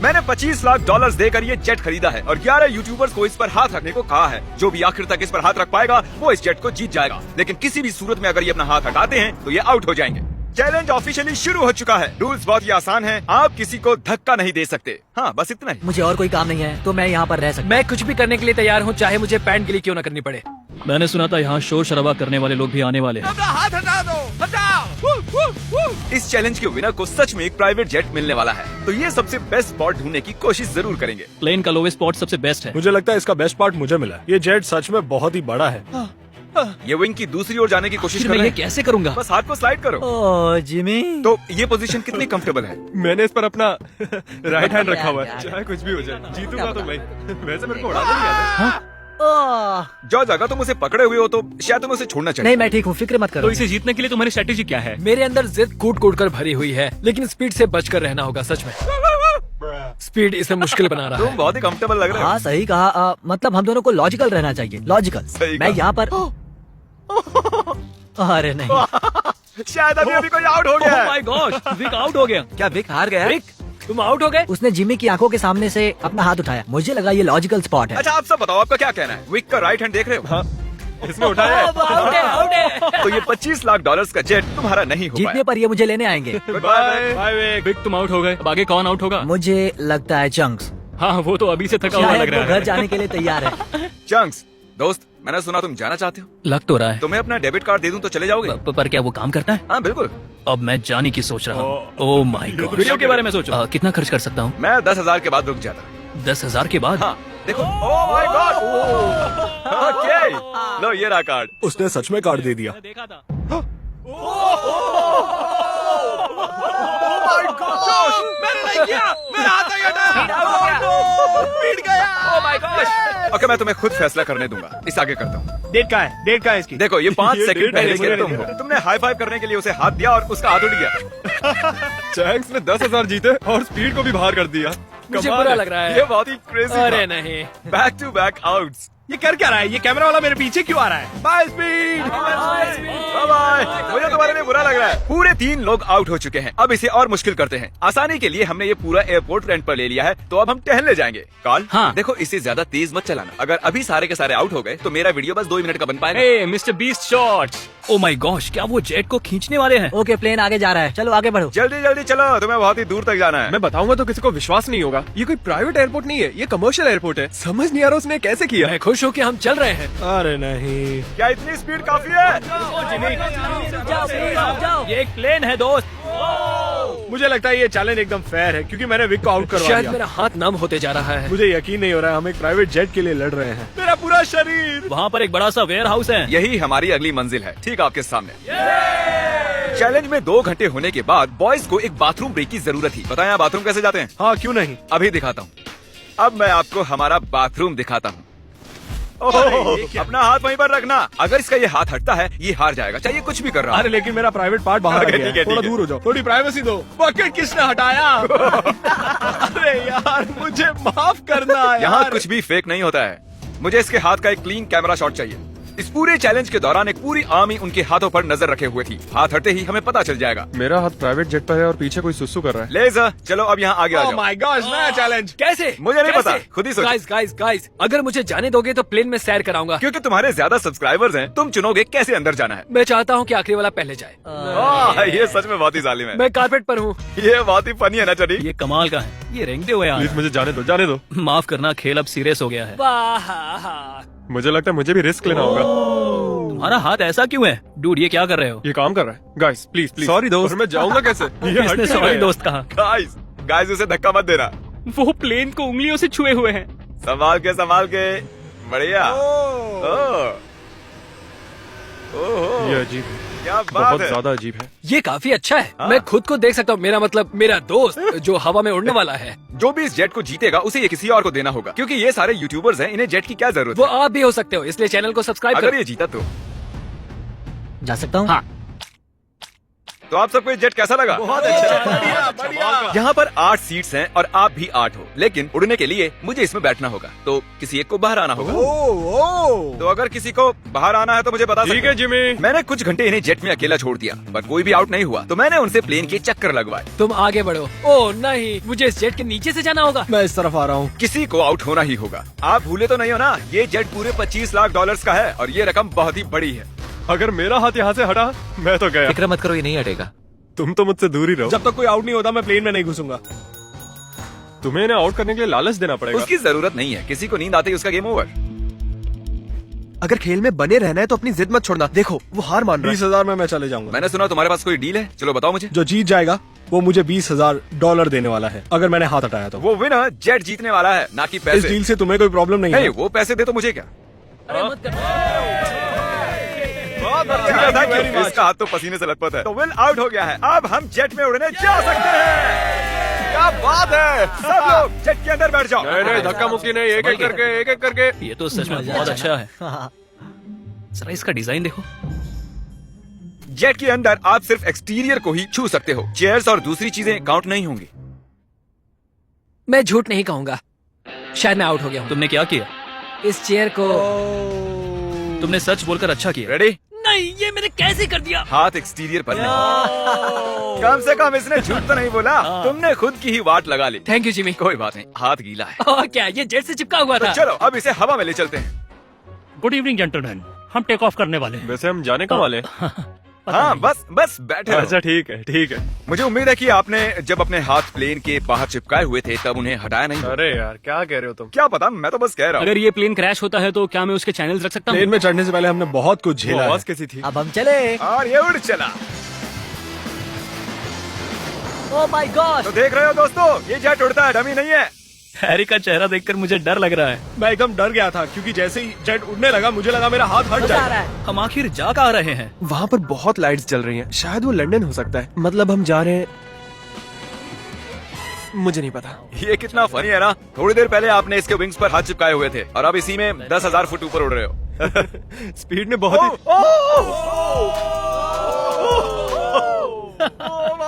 मैंने $25 लाख देकर ये जेट खरीदा है और 11 यूट्यूबर्स को इस पर हाथ रखने को कहा है। जो भी आखिर तक इस पर हाथ रख पाएगा वो इस जेट को जीत जाएगा, लेकिन किसी भी सूरत में अगर ये अपना हाथ हटाते हैं तो ये आउट हो जाएंगे। चैलेंज ऑफिशियली शुरू हो चुका है। रूल्स बहुत ही आसान हैं। आप किसी को धक्का नहीं दे सकते। हाँ, बस इतना ही। मुझे और कोई काम नहीं है तो मैं यहाँ पर रह सकता हूँ। मैं कुछ भी करने के लिए तैयार हूँ, चाहे मुझे पैंट गिली क्यों न करनी पड़े। मैंने सुना था यहाँ शोर शराबा करने वाले लोग भी आने वाले हैं। अपना हाथ हटा दो, हटाओ। इस चैलेंज के विनर को सच में एक प्राइवेट जेट मिलने वाला है, तो ये सबसे बेस्ट स्पॉट ढूंढने की कोशिश जरूर करेंगे। प्लेन का लोवेस्ट स्पॉट सबसे बेस्ट है। मुझे लगता है इसका बेस्ट पार्ट मुझे मिला। ये जेट सच में बहुत ही बड़ा है। ये विंग की दूसरी ओर जाने की कोशिश फिर कर मैं रहे ये हैं। कैसे करूँगा? बस हाथ को स्लाइड करो। ओह जिमी, तो ये पोजीशन कितनी कंफर्टेबल है? मैंने इस पर अपना राइट हैंड रखा हुआ यार, है। चाहे कुछ भी हो जाए, जीतूंगा तो मैं। वैसे मेरे को उड़ाना नहीं आता। ओह जो जगह तुम उसे पकड़े हुए हो तो शायद तुम्हें उसे छोड़ना चाहिए। नहीं, मैं ठीक हूँ, फिक्र मत करो। तो इसे जीतने के लिए तुम्हारी स्ट्रेटेजी क्या है? मेरे अंदर जिद कूट कूट कर भरी हुई है, लेकिन स्पीड से बचकर रहना होगा। सच में स्पीड इसे मुश्किल बना रहा तुम है। बहुत ही कंफर्टेबल लग रहे हो। हाँ सही कहा। मतलब हम दोनों को लॉजिकल रहना चाहिए। लॉजिकल। सही मैं कहा। यहाँ पर अरे नहीं, शायद अभी कोई आउट हो गया ओह है। माय गॉश, विक आउट हो गया। क्या विक हार गया? विक, तुम आउट हो गए। उसने जिमी की आंखों के सामने से अपना हाथ उठाया। मुझे लगा ये लॉजिकल स्पॉट है। अच्छा, आप सब बताओ, आपका क्या कहना है? विक का राइट हैंड देख रहे हो? हाँ, इसने उठाया है। आउट है, आउट है। तो ये $25 लाख का जेट तुम्हारा नहीं हो जीतने पाया। पर ये मुझे लेने आएंगे। Bye bye Vik. विक तुम आउट हो गए। अब आगे कौन आउट होगा? मुझे लगता है चंक्स। हाँ, वो तो अभी से थका हुआ लग शायद वो रहा घर है। जाने के लिए तैयार है। चंक्स, दोस्त, मैंने सुना तुम जाना चाहते हो। लग तो रहा है। तुम्हें अपना डेबिट कार्ड दे दूं तो चले जाओगे? पर क्या वो काम करता है? हाँ बिल्कुल। अब मैं जाने की सोच रहा हूँ। Oh my God. वीडियो के बारे में सोचो। कितना खर्च कर सकता हूँ? मैं 10,000 के बाद रुक जाता। 10,000 के बाद? हाँ देखो। Oh my God. ओके, लो ये रहा कार्ड। उसने सच में कार्ड दे दिया। देखा था। मैंने नहीं किया, मेरा हाथ नहीं हटा। पीट गया। Oh my God. ओके, मैं तुम्हें खुद फैसला करने दूंगा। इस आगे करता हूँ। डेट का है? डेट का है इसकी? देखो, ये 5 ये सेकंड डेट पहले है, के मुझे तुम नहीं हो। पता। तुमने हाई फाइव करने के लिए उसे हाथ दिया और उसका हाथ उठ गया। चैंक्स ने 10,000 जीते और स्पीड को भी बाहर कर दिया। मुझे कमाल बुरा है। लग रहा है। ये बहुत ही क्रेजी। अरे नहीं, बैक टू बैक आउट्स। ये कर क्या रहा है? ये कैमरा वाला मेरे पीछे क्यों आ रहा है? Bye Speed. Bye bye. मुझे तुम्हारे लिए बुरा लग रहा है। पूरे 3 लोग आउट हो चुके हैं। अब इसे और मुश्किल करते हैं। आसानी के लिए हमने ये पूरा एयरपोर्ट रेंट पर ले लिया है, तो अब हम टहलने जाएंगे। कॉल, हाँ। देखो, इसे ज्यादा तेज मत चलाना। अगर अभी सारे के सारे आउट हो गए तो मेरा वीडियो बस 2 मिनट का बन पाएगा। Hey mister beast shots. Oh my gosh, क्या वो जेट को खींचने वाले हैं? ओके, प्लेन आगे जा रहा है। चलो आगे बढ़ो। जल्दी जल्दी चलो, तुम्हें बहुत ही दूर तक जाना है। मैं बताऊंगा तो किसी को विश्वास नहीं होगा। ये कोई प्राइवेट एयरपोर्ट नहीं है, ये कमर्शियल एयरपोर्ट है। समझ नहीं आ रहा उसने कैसे किया। मैं खुश हूँ कि हम चल रहे हैं। अरे नहीं। क्या इतनी स्पीड काफी है? ये एक प्लेन है दोस्त। मुझे लगता है ये चैलेंज एकदम फेयर है क्योंकि मैंने विक को आउट करवा शायद दिया। मेरा हाथ नम होते जा रहा है। मुझे यकीन नहीं हो रहा है हम एक प्राइवेट जेट के लिए लड़ रहे हैं। मेरा पूरा शरीर। वहाँ पर एक बड़ा सा वेयर हाउस है। यही हमारी अगली मंजिल है, ठीक आपके सामने। चैलेंज में 2 घंटे होने के बाद बॉयज को एक बाथरूम ब्रेक की जरूरत थी। बताएं आप बाथरूम कैसे जाते हैं? हाँ क्यों नहीं। अभी दिखाता हूँ। अब मैं आपको हमारा बाथरूम दिखाता हूँ। अपना हाथ वहीं पर रखना। अगर इसका ये हाथ हटता है ये हार जाएगा, चाहिए कुछ भी कर रहा अरे है। लेकिन मेरा प्राइवेट पार्ट बाहर आ ओके, गया ठीक है, है। थोड़ा ठीक है। दूर हो जाओ, थोड़ी प्राइवेसी दो। बकेट किसने हटाया? अरे यार मुझे माफ करना यार। यहाँ कुछ भी फेक नहीं होता है। मुझे इसके हाथ का एक क्लीन कैमरा शॉट चाहिए। इस पूरे चैलेंज के दौरान एक पूरी आर्मी उनके हाथों पर नजर रखे हुए थी। हाथ हटते ही हमें पता चल जाएगा। मेरा हाथ प्राइवेट जेट पर है और पीछे कोई सुसु कर रहा है। लेज़र, चलो अब यहाँ आगे आ ओह जाओ। माय गॉड, नया चैलेंज। कैसे? मुझे नहीं कैसे? पता, खुद ही सोचो। गाइस, अगर मुझे जाने दोगे तो प्लेन में सैर कराऊंगा। क्योंकि तुम्हारे ज्यादा सब्सक्राइबर्स हैं, तुम चुनोगे कैसे अंदर जाना है। मैं चाहता हूँ कि आखिरी वाला पहले जाए। ये सच में बहुत ही जालिम है। मैं कारपेट पर हूँ। ये बहुत ही फनी है ना चली। ये कमाल का है। ये रेंगते हुए आ रहा प्लीज मुझे जाने दो, जाने दो। है। माफ करना, खेल अब सीरियस हो गया है। वाह, मुझे लगता है मुझे भी रिस्क लेना होगा। तुम्हारा हाथ ऐसा क्यों है? डूड, ये क्या कर रहे हो? ये काम कर रहा है। Guys please please. Sorry, दोस्त। और मैं जाऊंगा कैसे? ये हट इसने क्यों सॉरी रहा है? दोस्त कहा। गाइस उसे धक्का मत देना। वो प्लेन को उंगलियों से छुए हुए हैं। संभाल के। बढ़िया। ओह। ये अजीब है, क्या बात बहुत है। ज्यादा अजीब है। ये काफी अच्छा है। हाँ। मैं खुद को देख सकता हूँ। मेरा मतलब मेरा दोस्त जो हवा में उड़ने वाला है। जो भी इस जेट को जीतेगा उसे ये किसी और को देना होगा, क्योंकि ये सारे यूट्यूबर्स हैं, इन्हें जेट की क्या जरूरत वो है। आप भी हो सकते हो, इसलिए चैनल को सब्सक्राइब अगर करो। ये जीता तो जा सकता हूँ? हाँ। तो आप सबको ये जेट कैसा लगा? बहुत अच्छा, बढ़िया बढ़िया। यहाँ पर 8 सीट्स हैं और आप भी 8 हो, लेकिन उड़ने के लिए मुझे इसमें बैठना होगा, तो किसी एक को बाहर आना होगा। ओ तो अगर किसी को बाहर आना है तो मुझे बता सकते ठीक है जिमी। मैंने कुछ घंटे इन्हें जेट में अकेला छोड़ दिया, पर कोई भी आउट नहीं हुआ, तो मैंने उनसे प्लेन के चक्कर लगवाए। तुम आगे बढ़ो। ओ नहीं, मुझे इस जेट के नीचे से जाना होगा। मैं इस तरफ आ रहा हूँ। किसी को आउट होना ही होगा। आप भूले तो नहीं हो ना, ये जेट पूरे 25 लाख डॉलर्स का है और ये रकम बहुत ही बड़ी है। अगर मेरा हाथ यहाँ से हटा मैं तो गया। फिक्र मत करो, ये नहीं हटेगा। तुम तो मुझसे दूर ही रहो। जब तक कोई आउट नहीं होता मैं प्लेन में नहीं घुसूंगा। तुम्हें इन्हें आउट करने के लिए लालच देना पड़ेगा। उसकी जरूरत नहीं है, किसी को नींद आते ही उसका गेम ओवर। अगर खेल में बने रहना है तो अपनी जिद मत छोड़ना। देखो वो हार मान रहा है। 20,000 में मैं चले जाऊंगा। मैंने सुना तुम्हारे पास कोई डील है, चलो बताओ मुझे। जो जीत जाएगा वो मुझे $20,000 देने वाला है, अगर मैंने हाथ हटाया तो। वो विनर जेट जीतने वाला है, ना कि इस पैसे। डील से तुम्हें कोई प्रॉब्लम नहीं नहीं, है? वो पैसे दे तो मुझे क्या। अरे मत कर। Thank you. इसका हाथ तो पसीने से लथपथ है। तो विल आउट हो गया है, अब हम जेट में उड़ने जा सकते हैं। क्या बात है, सब लोग जेट के अंदर बैठ जाओ। नहीं धक्का मुक्की नहीं, एक एक करके। ये तो सच में बहुत अच्छा है। जरा इसका डिजाइन देखो। जेट के अंदर आप सिर्फ एक्सटीरियर को ही छू सकते हो, चेयर्स और दूसरी चीजें काउंट नहीं होंगी। मैं झूठ नहीं कहूंगा, शायद मैं आउट हो गया हूँ। तुमने क्या किया? इस चेयर को तुमने सच बोलकर अच्छा किया। रेडी? नहीं, ये मैंने कैसे कर दिया? हाथ एक्सटीरियर पर नहीं। कम से कम इसने झूठ तो नहीं बोला, तुमने खुद की ही वाट लगा ली। Thank you Jimmy. कोई बात नहीं, हाथ गीला है। और क्या, ये जेट से चिपका हुआ तो था। चलो अब इसे हवा में ले चलते हैं। गुड इवनिंग जेंटलमैन, हम टेक ऑफ करने वाले हैं। वैसे हम जाने कब वाले? हाँ बस बैठे रहो। अच्छा ठीक है। मुझे उम्मीद है कि आपने जब अपने हाथ प्लेन के बाहर चिपकाए हुए थे तब उन्हें हटाया नहीं। अरे यार क्या कह रहे हो तुम? क्या पता, मैं तो बस कह रहा हूँ। अगर ये प्लेन क्रैश होता है तो क्या मैं उसके चैनल्स रख सकता हूँ? प्लेन में चढ़ने से पहले हमने बहुत कुछ झेला। आवाज कैसी थी? अब हम चले। और ये उड़ चला। Oh my God. तो देख रहे हो दोस्तों, ये जेट उड़ता है, डमी नहीं है। हैरी का चेहरा देखकर मुझे डर लग रहा है। मैं एकदम डर गया था क्योंकि जैसे ही जेट उड़ने लगा मुझे लगा मेरा हाथ हट मजा आ रहा जाएगा। है। हम आखिर जा कहाँ रहे हैं? वहाँ पर बहुत लाइट्स जल रही हैं। शायद वो लंदन हो सकता है। मतलब हम जा रहे हैं, मुझे नहीं पता। ये कितना फनी है ना, थोड़ी देर पहले आपने इसके विंग्स पर हाथ चिपकाए हुए थे और अब इसी में 10,000 फुट ऊपर उड़ रहे हो। स्पीड में बहुत ही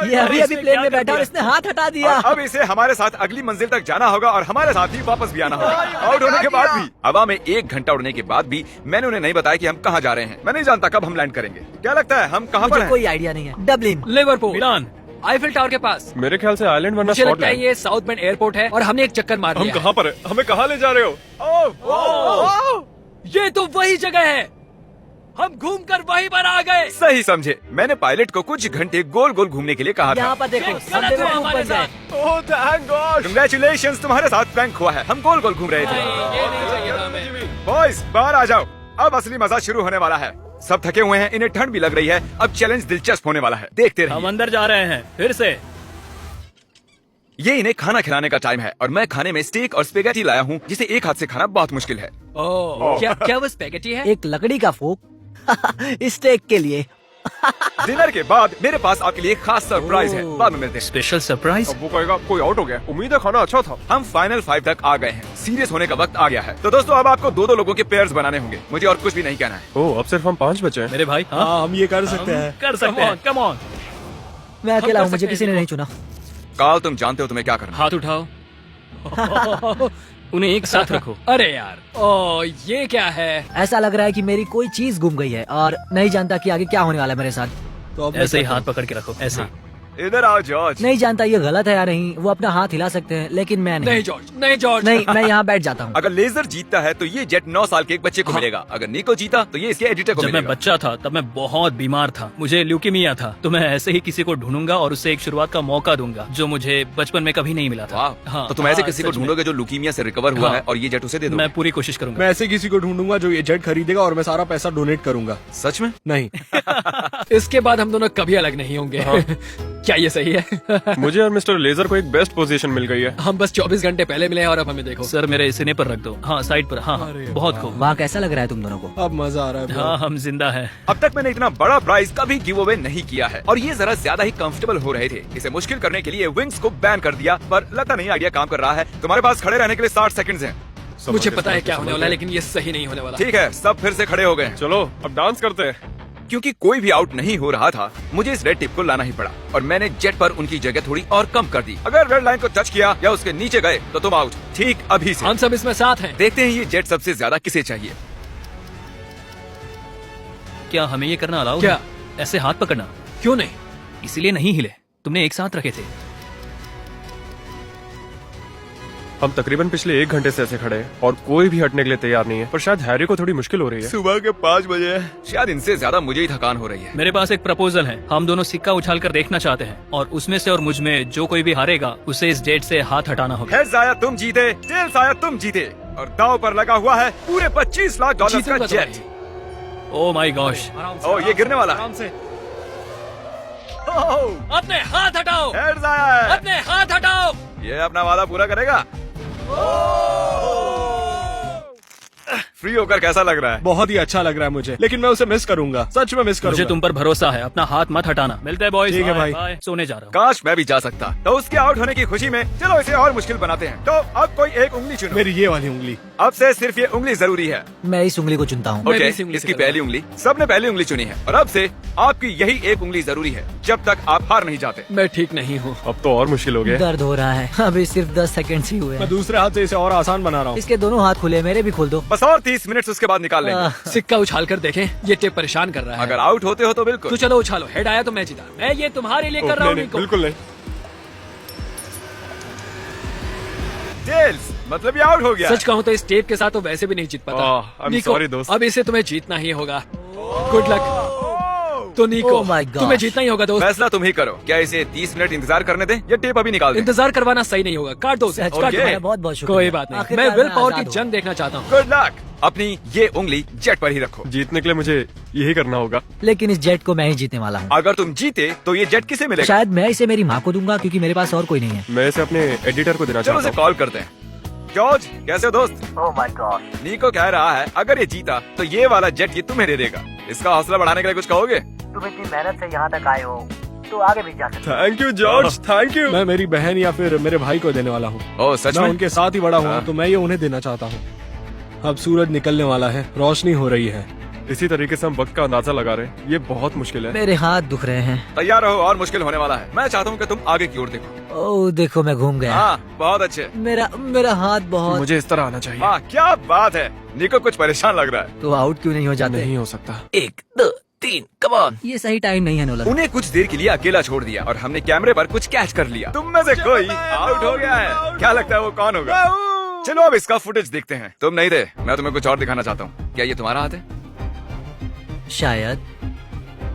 ये अभी प्लेन में बैठा और इसने हाथ हटा दिया। और अब इसे हमारे साथ अगली मंजिल तक जाना होगा और हमारे साथ ही वापस भी आना होगा। आउट होने के बाद भी, हवा में 1 घंटा उड़ने के बाद भी मैंने उन्हें नहीं बताया कि हम कहाँ जा रहे हैं। मैं नहीं जानता कब हम लैंड करेंगे। क्या लगता है हम कहाँ पर मुझे हैं? कोई आइडिया नहीं है। डबलिन। लिवरपूल, मिलान। आईफिल टावर के पास। मेरे ख्याल से आइलैंड वरना मुझे लगता है स्कॉटलैंड। ये साउथ बेंड एयरपोर्ट है और हमने एक चक्कर मार हम लिया। कहाँ पर है? हमें कहाँ ले जा रहे हो? ये तो वही जगह है, हम घूमकर वहीं पर आ गए। सही समझे, मैंने पायलट को कुछ घंटे गोल गोल घूमने के लिए कहा था। यहाँ पर देखो, गलत हम हुआ बेवकूफ हमारे बन गए। साथ। Oh thank God. कंग्रेचुलेशंस, तुम्हारे साथ प्रैंक हुआ है। हम गोल गोल घूम रहे थे। ये नहीं चाहिए था हमें। बॉयज बाहर आ जाओ, अब असली मजा शुरू होने वाला है। सब थके हुए हैं, इन्हें ठंड भी लग रही है। अब चैलेंज दिलचस्प होने वाला है, देखते हम रहिए। अंदर जा रहे हैं फिर से। ये इन्हें खाना खिलाने का टाइम है और मैं खाने में स्टेक और स्पेगेटी लाया हूँ, जिसे एक हाथ से खाना बहुत मुश्किल है। ओह, क्या वो स्पैगेटी है? एक लकड़ी का फोक स्टेक के लिए। डिनर के बाद मेरे पास आपके लिए खास सरप्राइज है, बाद में मिलते हैं। Special surprise. अब वो कहेगा कोई आउट हो गया। उम्मीद है खाना अच्छा था। हम फाइनल 5 तक आ गए हैं, सीरियस होने का वक्त आ गया है। तो दोस्तों अब आपको 2-2 लोगों के पेयर्स बनाने होंगे, मुझे और कुछ भी नहीं कहना है। ओह अब सिर्फ हम 5 बचे हैं। मेरे भाई, हाँ, हाँ हम ये कर सकते हैं। कर सकते हैं। Come on. मैं अकेला कर हूँ, मुझे सकते किसी हैं ने ये नहीं चुना। काल तुम जानते हो तुम्हें क्या करना है। हाथ उठाओ। उन्हें एक साथ रखो। अरे यार, ओ ये क्या है? ऐसा लग रहा है कि मेरी कोई चीज गुम गई है और नहीं जानता कि आगे क्या होने वाला है मेरे साथ। तो अब ऐसे ही हाथ पकड़ के रखो, ऐसे ही। इधर आओ जॉर्ज। नहीं जानता ये गलत है या नहीं। वो अपना हाथ हिला सकते हैं लेकिन मैं नहीं। नहीं जॉर्ज, नहीं जॉर्ज। नहीं, मैं यहाँ बैठ जाता हूँ। अगर लेजर जीतता है तो ये जेट 9 साल के एक बच्चे को मिलेगा। अगर निको जीता तो ये इसके एडिटर को जब मैं मिलेगा। बच्चा था तब मैं बहुत बीमार था, मुझे ल्यूकीमिया था। तो मैं ऐसे ही किसी को ढूंढूंगा और उससे एक शुरुआत का मौका दूंगा जो मुझे बचपन में कभी नहीं मिला था। वाह, हाँ, तो तुम ऐसे हाँ, किसी को सच में। ढूंढोगे जो लुकीमिया से रिकवर हुआ हाँ। है और ये जेट उसे दे दो। मैं पूरी कोशिश करूंगा। मैं ऐसे किसी को ढूंढूंगा जो ये जेट खरीदेगा और मैं सारा पैसा डोनेट करूंगा। सच में? नहीं इसके बाद हम दोनों कभी अलग नहीं होंगे। क्या ये सही है? मुझे और मिस्टर लेजर को एक बेस्ट पोजीशन मिल गई है। हम बस 24 घंटे पहले मिले हैं और अब हमें देखो। सर मेरे सीने पर रख दो। हाँ साइड पर। हाँ बहुत खूब। वहाँ कैसा लग रहा है तुम दोनों को? अब मजा आ रहा है। हाँ हम जिंदा हैं। अब तक मैंने इतना बड़ा प्राइज कभी गिव अवे नहीं किया है और ये जरा ज्यादा ही कंफर्टेबल हो रहे थे। इसे मुश्किल करने के लिए विंग्स को बैन कर दिया, पर लगता नहीं आइडिया काम कर रहा है। तुम्हारे पास खड़े रहने के लिए 60 सेकंड्स हैं। मुझे पता है क्या होने वाला है, लेकिन ये सही नहीं होने वाला। ठीक है, सब फिर से खड़े हो गए हैं। चलो अब डांस करते हैं। क्योंकि कोई भी आउट नहीं हो रहा था, मुझे इस रेड टिप को लाना ही पड़ा और मैंने जेट पर उनकी जगह थोड़ी और कम कर दी। अगर रेड लाइन को टच किया या उसके नीचे गए तो तुम आउट, ठीक अभी से। हम सब इसमें साथ हैं। देखते हैं ये जेट सबसे ज्यादा किसे चाहिए। क्या हमें ये करना अलाउ क्या? है? ऐसे हाथ पकड़ना क्यों नहीं? इसीलिए नहीं हिले, तुमने एक साथ रखे थे। हम तकरीबन पिछले 1 घंटे से ऐसे खड़े हैं और कोई भी हटने के लिए तैयार नहीं है, पर शायद हैरी को थोड़ी मुश्किल हो रही है। सुबह के 5 बजे है, शायद इनसे ज्यादा मुझे ही थकान हो रही है। मेरे पास एक प्रपोजल है, हम दोनों सिक्का उछाल कर देखना चाहते हैं और उसमें से और मुझ में जो कोई भी हारेगा उसे इस जेट से हाथ हटाना होगा। हेड्स आया तुम जीते, टेल्स आया तुम जीते और दांव पर लगा हुआ है पूरे 25 लाख डॉलर का जीतूंगा जेट। ओ माय गॉश, ओ ये गिरने वाला है। आराम से। ओह, अपने हाथ हटाओ, हेड्स आया है। अपने हाथ हटाओ। ये अपना वादा पूरा करेगा। फ्री होकर कैसा लग रहा है? बहुत ही अच्छा लग रहा है मुझे, लेकिन मैं उसे मिस करूंगा, सच में मिस करूंगा। मुझे तुम पर भरोसा है, अपना हाथ मत हटाना। मिलते हैं बॉयज। ठीक है भाई। बाय। सोने जा रहा हूँ। काश मैं भी जा सकता। तो उसके आउट होने की खुशी में चलो इसे और मुश्किल बनाते हैं। तो अब कोई एक उंगली चुनो। मेरी ये वाली उंगली। अब से सिर्फ ये उंगली जरूरी है। मैं इस उंगली को चुनता हूँ। मैं भी ओके, इसी उंगली से इसकी करूंगा। पहली उंगली, सबने पहली उंगली चुनी है और अब से आपकी यही एक उंगली जरूरी है जब तक आप हार नहीं जाते। मैं ठीक नहीं हूँ। अब तो और मुश्किल हो गया। दर्द हो रहा है, अभी सिर्फ 10 सेकंड ही हुए मैं हैं। दूसरे हाथ से इसे और आसान बना रहा हूँ। इसके दोनों हाथ खुले, मेरे भी खोल दो। बस और 30 मिनट उसके बाद निकाल लेंगे। सिक्का उछाल कर देखें, ये टिप परेशान कर रहा है। अगर आउट होते हो तो बिल्कुल। तो चलो उछालो, हेड आया तो मैं जीता। मैं ये तुम्हारे लिए कर रहा हूँ नहीं, निको। बिल्कुल नहीं। टेल्स, मतलब ये आउट हो गया। सच कहूँ तो इस टेप के साथ तो वैसे भी नहीं जीत पाता। I'm निको, sorry, दोस्त। अब इसे तुम्हें जीतना ही होगा। Good luck. तो निको, Oh my gosh। तुम्हें जीतना ही होगा दोस्त। फैसला तुम ही करो। क्या इसे 30 मिनट इंतजार करने दें या टेप अभी निकाल दें? इंतजार करवाना सही नहीं होगा, काट दो उसे। सच काट का दो। तुम्हारा बहुत बहुत शुक्रिया। कोई बात नहीं, आखिरकार मैं विल पावर की आजाद हूँ। जंग देखना चाहता हूँ। Good luck. अपनी ये उंगली जेट पर ही रखो। जीतने के लिए मुझे यही करना होगा। लेकिन इस जेट को मैं ही जीतने वाला हूँ। अगर तुम जीते तो ये जेट किसे मिलेगा? शायद मैं इसे मेरी माँ को दूंगा क्योंकि मेरे पास और कोई नहीं है। मैं इसे अपने एडिटर को देना चलो चाहता उसे हूँ। कॉल करते हैं। जॉर्ज, कैसे हो दोस्त? Oh my God. नीको कह रहा है अगर ये जीता तो ये वाला जेट ये तुम्हें दे देगा। इसका हौसला बढ़ाने के लिए कुछ कहोगे? तुम इतनी मेहनत से यहाँ तक आए हो तो आगे भी जा सकते thank you George, thank you. मैं मेरी बहन या फिर मेरे भाई को देने वाला हूँ। ओह सच मैं में? उनके साथ ही बड़ा हुआ हाँ। हूँ, तो मैं ये उन्हें देना चाहता हूँ। अब सूरज निकलने वाला है, रोशनी हो रही है। इसी तरीके से हम वक्त का अंदाजा लगा रहे हैं। ये बहुत मुश्किल है। मेरे हाथ दुख रहे हैं। तैयार रहो और मुश्किल होने वाला है। मैं चाहता हूँ कि तुम आगे की ओर देखो। ओह देखो, मैं घूम गया। हाँ, बहुत अच्छे। मेरा हाथ बहुत। मुझे इस तरह आना चाहिए। हाँ, क्या बात है। नीको कुछ परेशान लग रहा है। तो आउट क्यों नहीं हो जाते? नहीं हो सकता। 1 2 3 कम ऑन। ये सही टाइम नहीं है नोलन। उन्हें कुछ देर के लिए अकेला छोड़ दिया और हमने कैमरे पर कुछ कैच कर लिया। तुम में से कोई आउट हो गया है। क्या लगता है वो कौन होगा? चलो अब इसका फुटेज देखते हैं। तुम नहीं थे, मैं तुम्हें कुछ और दिखाना चाहता हूँ। क्या ये तुम्हारा हाथ है? शायद।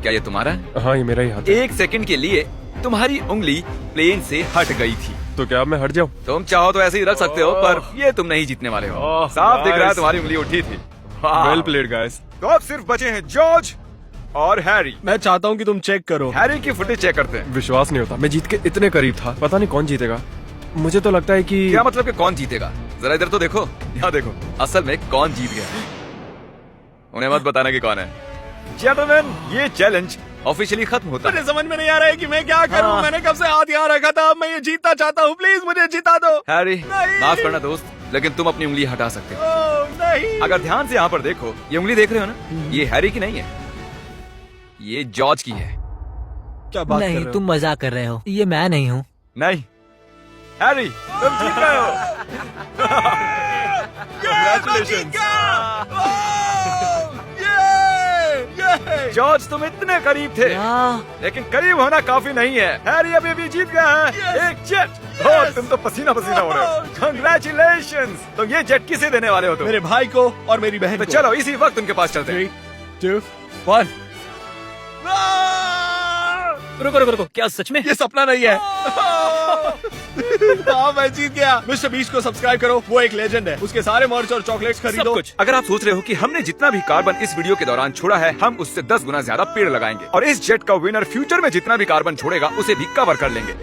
क्या ये तुम्हारा है? हाँ, ये मेरा ही हाथ है। 1 सेकंड के लिए तुम्हारी उंगली प्लेन से हट गई थी। तो क्या अब मैं हट जाऊँ? तुम चाहो तो ऐसे ही रख सकते हो, पर ये तुम नहीं जीतने वाले हो। ओह, साफ दिख रहा है nice। तुम्हारी उंगली उठी थी। हाँ। Well played guys. तो अब सिर्फ बचे हैं जॉर्ज और हैरी। मैं चाहता हूँ कि तुम चेक करो। हैरी की फुटेज चेक करते हैं। विश्वास नहीं होता, मैं जीत के इतने करीब था। पता नहीं कौन जीतेगा। मुझे तो लगता है कि क्या मतलब कि कौन जीतेगा? जरा इधर तो देखो, यहाँ देखो। असल में कौन जीत गया? उन्हें मत बताना कि कौन है। जेंटलमैन, ये चैलेंज ऑफिशियली खत्म होता है। मुझे समझ में नहीं आ रहा है कि मैं क्या करूं। हाँ। मैंने कब से हाथ यहाँ रखा था, अब मैं ये जीतना चाहता हूँ। प्लीज मुझे जिता दो। हैरी, नहीं। माफ करना दोस्त, लेकिन तुम अपनी उंगली हटा सकते हो। ओह, नहीं। अगर ध्यान से यहाँ पर देखो, ये उंगली देख रहे हो ना? ये हैरी की नहीं है, ये जॉर्ज की है। क्या बात कर नहीं, रहे हो? तुम मजाक कर रहे हो। ये मैं नहीं हूँ। नहीं हैरी, तुम जीत गए हो। Congratulations। जॉर्ज, तुम इतने करीब थे, लेकिन करीब होना काफी नहीं है। हैरी अभी भी जीत गया है एक जेट। ओह, तुम तो पसीना पसीना हो रहे हो। Congratulations। तो ये जेट किसे देने वाले हो तुम? मेरे भाई को और मेरी बहन तो को। चलो इसी वक्त उनके पास चलते हैं। 3 2 1। रुको रुको रुको, क्या सच में? ये सपना नहीं है। हाँ, मैं जीत गया। मिस्टर बीस्ट को सब्सक्राइब करो, वो एक लेजेंड है। उसके सारे मर्च और चॉकलेट्स सब खरीदो। कुछ। अगर आप सोच रहे हो कि हमने जितना भी कार्बन इस वीडियो के दौरान छोड़ा है, हम उससे 10 गुना ज्यादा पेड़ लगाएंगे और इस जेट का विनर फ्यूचर में जितना भी कार्बन छोड़ेगा उसे भी कवर कर लेंगे।